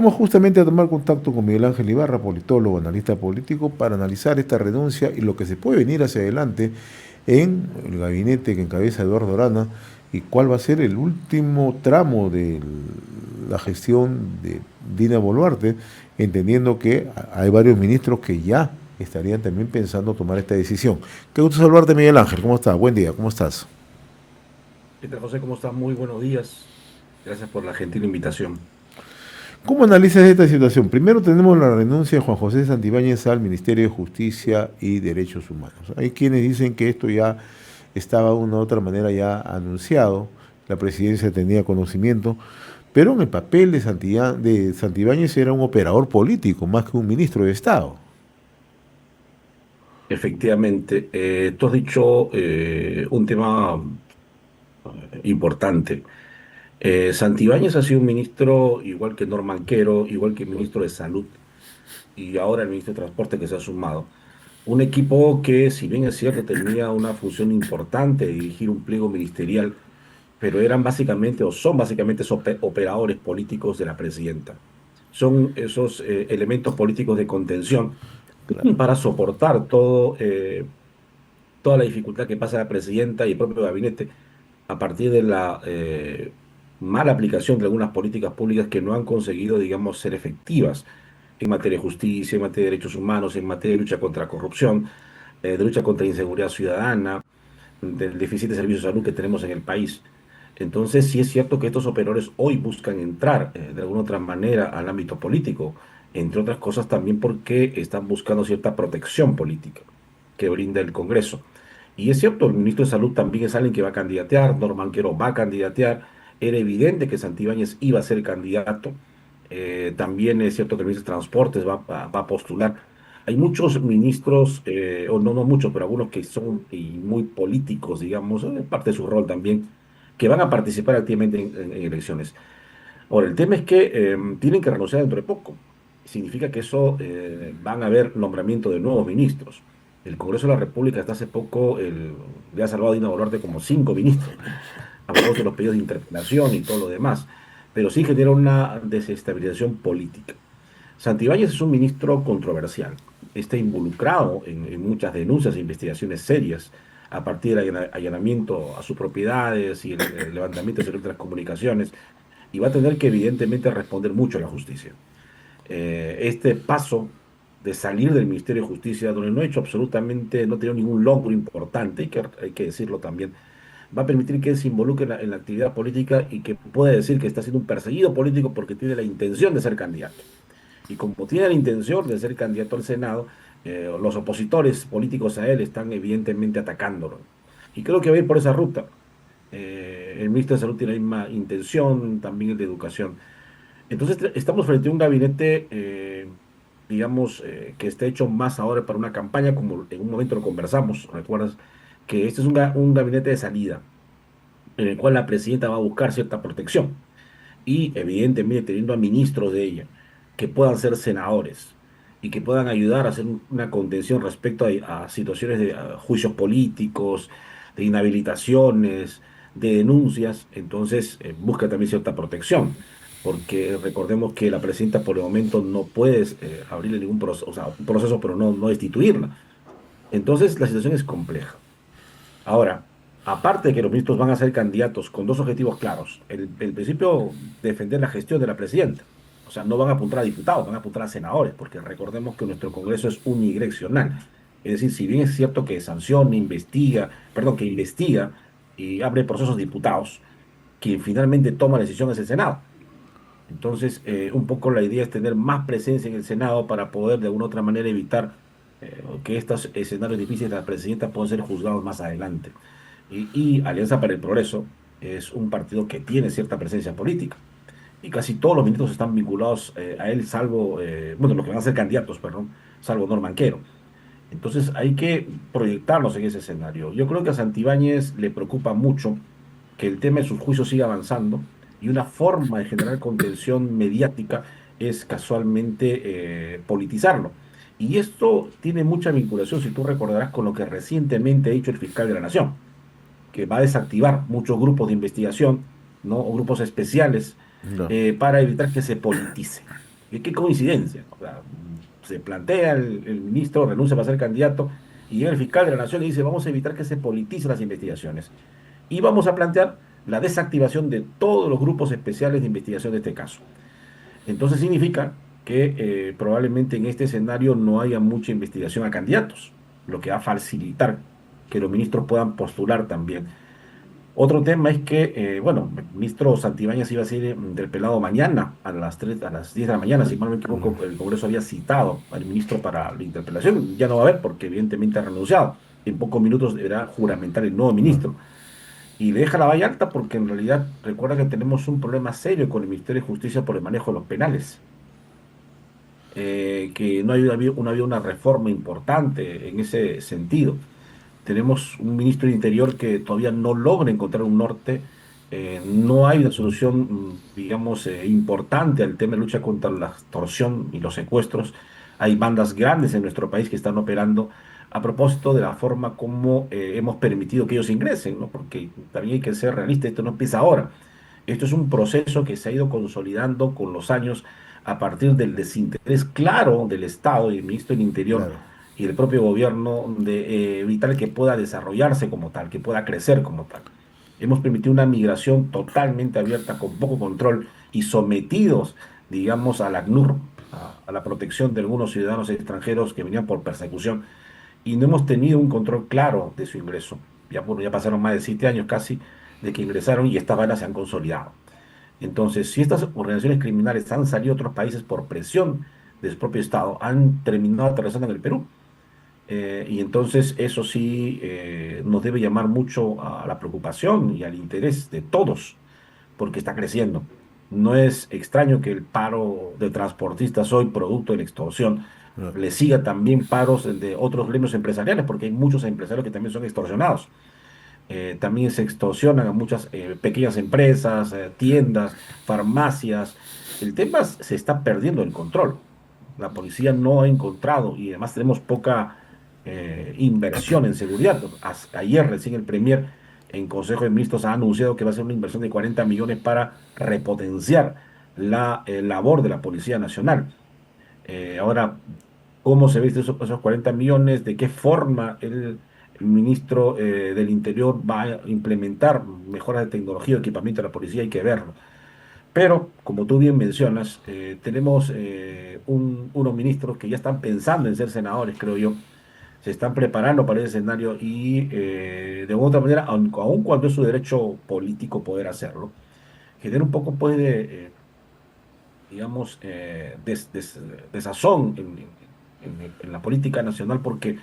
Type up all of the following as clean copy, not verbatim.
Vamos justamente a tomar contacto con Miguel Ángel Ibarra, politólogo, analista político, para analizar esta renuncia y lo que se puede venir hacia adelante en el gabinete que encabeza Eduardo Arana y cuál va a ser el último tramo de la gestión de Dina Boluarte, entendiendo que hay varios ministros que ya estarían también pensando tomar esta decisión. Qué gusto saludarte, Miguel Ángel. ¿Cómo estás? Buen día, ¿cómo estás? ¿Qué tal, José? ¿Cómo estás? Muy buenos días. Gracias por la gentil invitación. ¿Cómo analizas esta situación? Primero tenemos la renuncia de Juan José Santibáñez al Ministerio de Justicia y Derechos Humanos. Hay quienes dicen que esto ya estaba de una u otra manera ya anunciado, la presidencia tenía conocimiento, pero en el papel de Santibáñez era un operador político más que un ministro de Estado. Efectivamente, tú has dicho un tema importante. Santibáñez ha sido un ministro igual que Norman Quero, igual que ministro de Salud y ahora el ministro de Transporte que se ha sumado. Un equipo que, si bien es cierto, tenía una función importante de dirigir un pliego ministerial, pero eran básicamente o son básicamente esos operadores políticos de la presidenta. Son esos elementos políticos de contención Claro. para soportar toda la dificultad que pasa la presidenta y el propio gabinete a partir de la mala aplicación de algunas políticas públicas que no han conseguido, digamos, ser efectivas en materia de justicia, en materia de derechos humanos, en materia de lucha contra la corrupción, de lucha contra la inseguridad ciudadana, del déficit de servicios de salud que tenemos en el país. Entonces, sí es cierto que estos operadores hoy buscan entrar de alguna otra manera al ámbito político, entre otras cosas también porque están buscando cierta protección política que brinda el Congreso. Y es cierto, el ministro de Salud también es alguien que va a candidatear, Norman Quero va a candidatear, era evidente que Santibáñez iba a ser candidato, también es cierto que el ministro de Transportes va a postular. Hay muchos ministros, o no muchos, pero algunos que son y muy políticos, digamos, parte de su rol también, que van a participar activamente en elecciones. Ahora, el tema es que tienen que renunciar dentro de poco. Significa que eso van a haber nombramiento de nuevos ministros. El Congreso de la República hasta hace poco le ha salvado a Dina Boluarte como 5 ministros, ¿no? A propósito de los pedidos de interpelación y todo lo demás. Pero sí genera una desestabilización política. Santibáñez es un ministro controversial. Está involucrado en muchas denuncias e investigaciones serias a partir del allanamiento a sus propiedades y el levantamiento de ciertas comunicaciones y va a tener que evidentemente responder mucho a la justicia. Este paso de salir del Ministerio de Justicia, donde no ha hecho absolutamente, no ha tenido ningún logro importante, hay que decirlo también, va a permitir que él se involucre en la actividad política y que pueda decir que está siendo un perseguido político porque tiene la intención de ser candidato. Y como tiene la intención de ser candidato al Senado, los opositores políticos a él están evidentemente atacándolo. Y creo que va a ir por esa ruta. El ministro de Salud tiene la misma intención, también el de Educación. Entonces estamos frente a un gabinete, digamos, que está hecho más ahora para una campaña, como en un momento lo conversamos, ¿recuerdas? Que este es un gabinete de salida, en el cual la presidenta va a buscar cierta protección y evidentemente teniendo a ministros de ella que puedan ser senadores y que puedan ayudar a hacer una contención respecto a situaciones de juicios políticos, de inhabilitaciones, de denuncias, entonces busca también cierta protección, porque recordemos que la presidenta por el momento no puede abrirle ningún proceso, o sea, un proceso, pero no destituirla. Entonces la situación es compleja. Ahora, aparte de que los ministros van a ser candidatos con dos objetivos claros. El principio, defender la gestión de la presidenta. O sea, no van a apuntar a diputados, van a apuntar a senadores, porque recordemos que nuestro Congreso es unidireccional. Es decir, si bien es cierto que sanciona, investiga, perdón, que investiga y abre procesos diputados, quien finalmente toma la decisión es el Senado. Entonces, un poco la idea es tener más presencia en el Senado para poder de alguna otra manera evitar que estos escenarios difíciles de la presidenta puedan ser juzgados más adelante. Y Alianza para el Progreso es un partido que tiene cierta presencia política. Y casi todos los ministros están vinculados a él, salvo, bueno, los que van a ser candidatos, perdón, salvo Norman Quero. Entonces hay que proyectarlos en ese escenario. Yo creo que a Santibáñez le preocupa mucho que el tema de sus juicios siga avanzando y una forma de generar contención mediática es casualmente politizarlo. Y esto tiene mucha vinculación, si tú recordarás, con lo que recientemente ha dicho el fiscal de la Nación, que va a desactivar muchos grupos de investigación, ¿no? O grupos especiales No. para evitar que se politice. Qué coincidencia, ¿no? O sea, se plantea el ministro, renuncia para ser candidato, y llega el fiscal de la Nación y dice, vamos a evitar que se politicen las investigaciones. Y vamos a plantear la desactivación de todos los grupos especiales de investigación de este caso. Entonces significa que probablemente en este escenario no haya mucha investigación a candidatos, lo que va a facilitar que los ministros puedan postular también. Otro tema es que, bueno, el ministro Santibáñez iba a ser interpelado mañana a las 3, a las 10 de la mañana, si mal no me equivoco, el Congreso había citado al ministro para la interpelación, ya no va a haber porque evidentemente ha renunciado. En pocos minutos deberá juramentar el nuevo ministro. Y le deja la valla alta porque en realidad recuerda que tenemos un problema serio con el Ministerio de Justicia por el manejo de los penales, que no había una reforma importante en ese sentido. Tenemos un ministro de Interior que todavía no logra encontrar un norte. No hay una solución, digamos, importante al tema de lucha contra la extorsión y los secuestros. Hay bandas grandes en nuestro país que están operando a propósito de la forma como hemos permitido que ellos ingresen, ¿no? Porque también hay que ser realista, esto no empieza ahora. Esto es un proceso que se ha ido consolidando con los años a partir del desinterés claro del Estado y del ministro del Interior Claro. y del propio gobierno de evitar que pueda desarrollarse como tal, que pueda crecer como tal. Hemos permitido una migración totalmente abierta, con poco control y sometidos, digamos, a la ACNUR, a la protección de algunos ciudadanos extranjeros que venían por persecución, y no hemos tenido un control claro de su ingreso. Ya, bueno, ya pasaron más de 7 años casi de que ingresaron y estas bandas se han consolidado. Entonces, si estas organizaciones criminales han salido a otros países por presión de su propio Estado, han terminado aterrizando en el Perú. Y entonces eso sí nos debe llamar mucho a la preocupación y al interés de todos, porque está creciendo. No es extraño que el paro de transportistas hoy, producto de la extorsión, Claro. le siga también paros de otros gremios empresariales, porque hay muchos empresarios que también son extorsionados. También se extorsionan a muchas pequeñas empresas, tiendas, farmacias. El tema se está perdiendo el control. La policía no ha encontrado y además tenemos poca inversión en seguridad. Ayer recién el Premier en Consejo de Ministros ha anunciado que va a ser una inversión de 40 millones para repotenciar la labor de la Policía Nacional. Ahora, ¿cómo se viste esos 40 millones? ¿De qué forma el ministro del Interior va a implementar mejoras de tecnología o equipamiento de la policía? Hay que verlo. Pero, como tú bien mencionas, tenemos unos ministros que ya están pensando en ser senadores, creo yo. Se están preparando para ese escenario y, de otra manera, aun cuando es su derecho político poder hacerlo, genera un poco, pues, de, digamos, desazón en la política nacional porque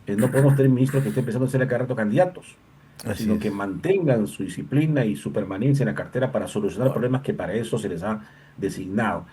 no podemos tener ministros que estén pensando en ser a cada rato candidatos, Así sino que es. mantengan su disciplina y su permanencia en la cartera para solucionar Ahora, problemas que para eso se les ha designado.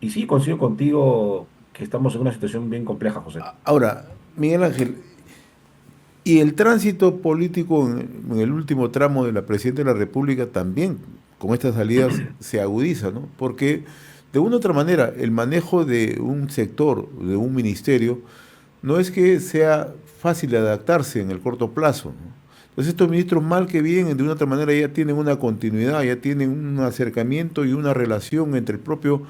Y sí, coincido contigo que estamos en una situación bien compleja, José. ahora, Miguel Ángel, y el tránsito político en el último tramo de la Presidencia de la República también, con estas salidas, se agudiza, ¿no? Porque de una u otra manera, el manejo de un sector, de un ministerio, no es que sea fácil de adaptarse en el corto plazo, ¿no? Entonces estos ministros mal que bien, de una u otra manera ya tienen una continuidad, ya tienen un acercamiento y una relación entre el propio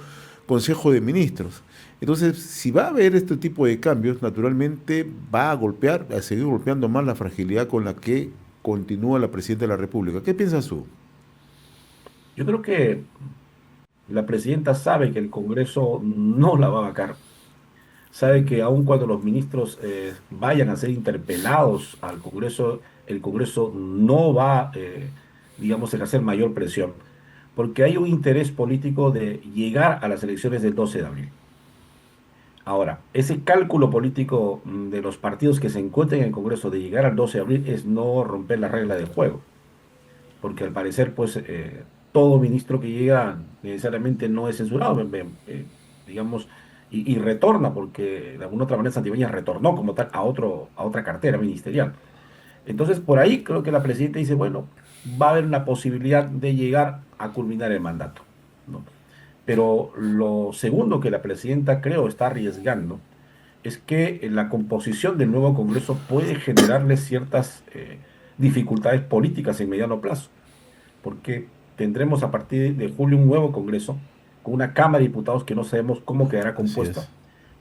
Consejo de Ministros. Entonces, si va a haber este tipo de cambios, naturalmente va a golpear, a seguir golpeando más la fragilidad con la que continúa la Presidenta de la República. ¿Qué piensas tú? Yo creo que la presidenta sabe que el Congreso no la va a vacar, sabe que aun cuando los ministros vayan a ser interpelados al Congreso, el Congreso no va, digamos, a ejercer mayor presión, porque hay un interés político de llegar a las elecciones del 12 de abril. Ahora, ese cálculo político de los partidos que se encuentren en el Congreso de llegar al 12 de abril es no romper la regla del juego, porque al parecer, pues, todo ministro que llega necesariamente no es censurado, digamos, y retorna, porque de alguna otra manera Santibáñez retornó como tal a otra cartera ministerial. Entonces, por ahí creo que la presidenta dice, bueno, va a haber una posibilidad de llegar a culminar el mandato, ¿no? Pero lo segundo que la presidenta creo está arriesgando es que la composición del nuevo Congreso puede generarle ciertas dificultades políticas en mediano plazo porque tendremos a partir de julio un nuevo Congreso con una Cámara de Diputados que no sabemos cómo quedará Así compuesta es.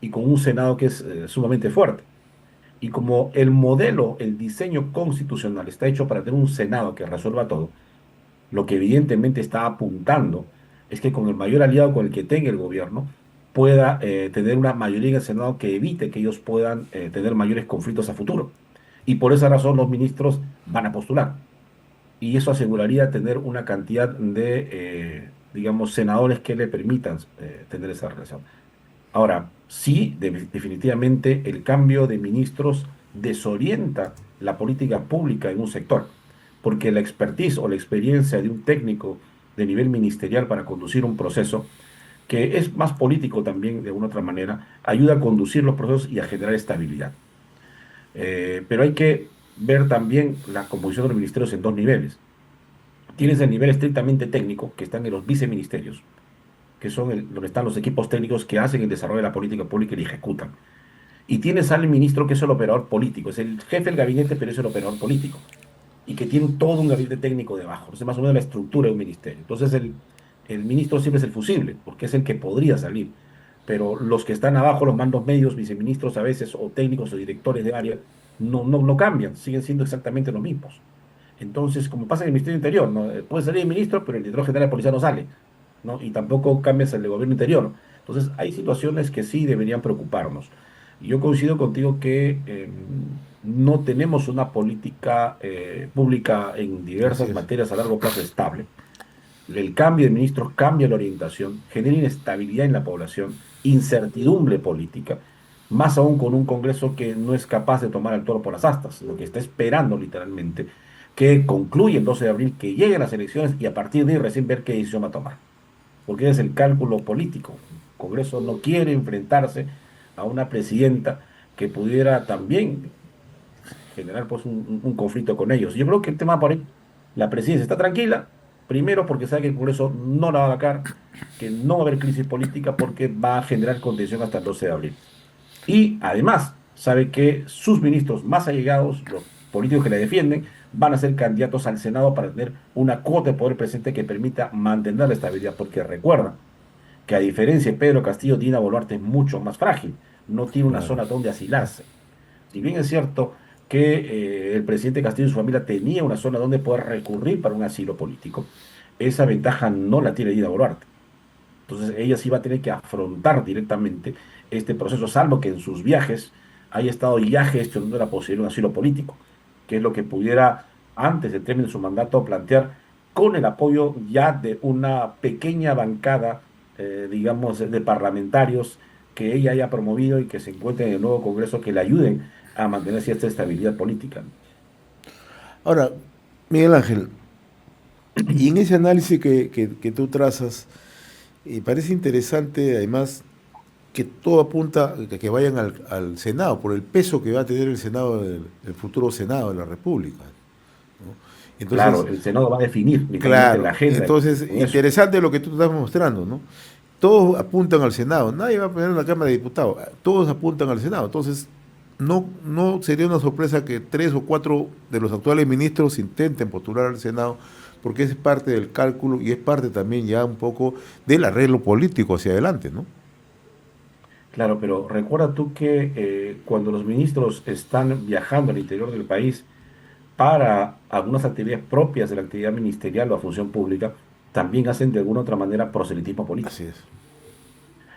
y con un Senado que es sumamente fuerte. Y como el modelo, el diseño constitucional está hecho para tener un Senado que resuelva todo, lo que evidentemente está apuntando es que con el mayor aliado con el que tenga el gobierno pueda tener una mayoría en el Senado que evite que ellos puedan tener mayores conflictos a futuro. Y por esa razón los ministros van a postular. Y eso aseguraría tener una cantidad de, digamos, senadores que le permitan tener esa relación. Ahora, sí, definitivamente el cambio de ministros desorienta la política pública en un sector, porque la expertise o la experiencia de un técnico de nivel ministerial para conducir un proceso, que es más político también de alguna otra manera, ayuda a conducir los procesos y a generar estabilidad. Pero hay que ver también la composición de los ministerios en dos niveles. Tienes el nivel estrictamente técnico, que están en los viceministerios, que son donde están los equipos técnicos que hacen el desarrollo de la política pública y la ejecutan. Y tienes al ministro que es el operador político, es el jefe del gabinete, pero es el operador político. Y que tiene todo un gabinete técnico debajo. Entonces, más o menos la estructura de un ministerio. Entonces, el ministro siempre es el fusible, porque es el que podría salir. Pero los que están abajo, los mandos medios, viceministros a veces, o técnicos o directores de área, no cambian, siguen siendo exactamente los mismos. Entonces, como pasa en el Ministerio del Interior, ¿no? Puede salir el ministro, pero el director general de policía no sale, ¿no? Y tampoco cambias el de gobierno interior. Entonces, hay situaciones que sí deberían preocuparnos. Y yo coincido contigo que no tenemos una política pública en Así diversas es. materias a largo plazo estable. El cambio de ministros cambia la orientación, genera inestabilidad en la población, incertidumbre política, más aún con un Congreso que no es capaz de tomar el toro por las astas, lo que está esperando literalmente que concluya el 12 de abril, que lleguen las elecciones y a partir de ahí recién ver qué decisión va a tomar, porque es el cálculo político. El Congreso no quiere enfrentarse a una presidenta que pudiera también generar pues un conflicto con ellos. Yo creo que el tema por ahí, la presidencia está tranquila, primero porque sabe que el Congreso no la va a vacar, que no va a haber crisis política porque va a generar contención hasta el 12 de abril. Y además sabe que sus ministros más allegados, los políticos que le defienden, van a ser candidatos al Senado para tener una cuota de poder presente que permita mantener la estabilidad, porque recuerda que a diferencia de Pedro Castillo, Dina Boluarte es mucho más frágil, no tiene una Claro. zona donde asilarse. Si bien es cierto que el presidente Castillo y su familia tenía una zona donde poder recurrir para un asilo político, esa ventaja no la tiene Dina Boluarte. Entonces ella sí va a tener que afrontar directamente este proceso, salvo que en sus viajes haya estado ya gestionando la posibilidad de un asilo político, que es lo que pudiera, antes de término de su mandato, plantear con el apoyo ya de una pequeña bancada, digamos, de parlamentarios que ella haya promovido y que se encuentren en el nuevo Congreso que le ayuden a mantener cierta estabilidad política. Ahora, Miguel Ángel, y en ese análisis que tú trazas, parece interesante además que todo apunta a que vayan al Senado, por el peso que va a tener el Senado, el futuro Senado de la República. Entonces, Claro, el Senado va a definir literalmente la claro, agenda del entonces Congreso. interesante lo que tú estás mostrando, ¿no? Todos apuntan al Senado, nadie va a poner en la Cámara de Diputados, todos apuntan al Senado. Entonces, no sería una sorpresa que tres o cuatro de los actuales ministros intenten postular al Senado, porque es parte del cálculo y es parte también ya un poco del arreglo político hacia adelante, ¿no? Claro, pero recuerda tú que cuando los ministros están viajando al interior del país para algunas actividades propias de la actividad ministerial o a función pública, también hacen de alguna otra manera proselitismo político. Así es,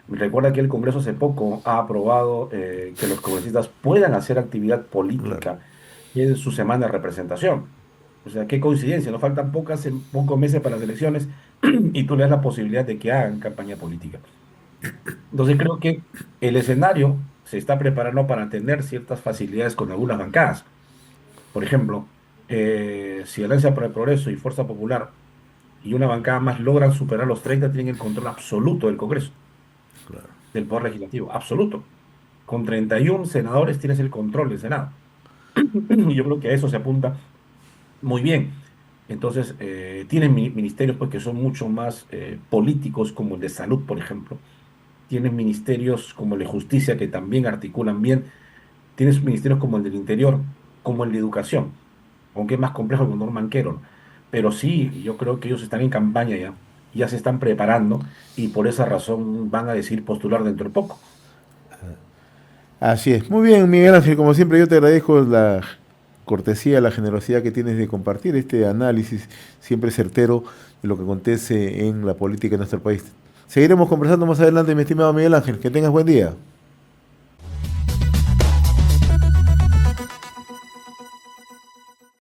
Recuerda que el Congreso hace poco ha aprobado que los congresistas puedan hacer actividad claro. política en su semana de representación. O sea, qué coincidencia, no faltan pocos meses para las elecciones y tú le das la posibilidad de que hagan campaña política. Entonces creo que el escenario se está preparando para tener ciertas facilidades con algunas bancadas. Por ejemplo, si Alianza para el Progreso y Fuerza Popular y una bancada más logran superar los 30, tienen el control absoluto del Congreso, del Poder Legislativo, absoluto. Con 31 senadores tienes el control del Senado. Y yo creo que a eso se apunta muy bien. Entonces, tienen ministerios pues, que son mucho más políticos, como el de salud, por ejemplo. Tienes ministerios como el de justicia, que también articulan bien. Tienes ministerios como el del interior, como el de educación, aunque es más complejo con Norman Quero, ¿no? Pero sí, yo creo que ellos están en campaña ya ya se están preparando y por esa razón van a decidir postular dentro de poco. Así es. Muy bien, Miguel Ángel, como siempre yo te agradezco la cortesía, la generosidad que tienes de compartir este análisis siempre certero de lo que acontece en la política de nuestro país. Seguiremos conversando más adelante, mi estimado Miguel Ángel. Que tengas buen día.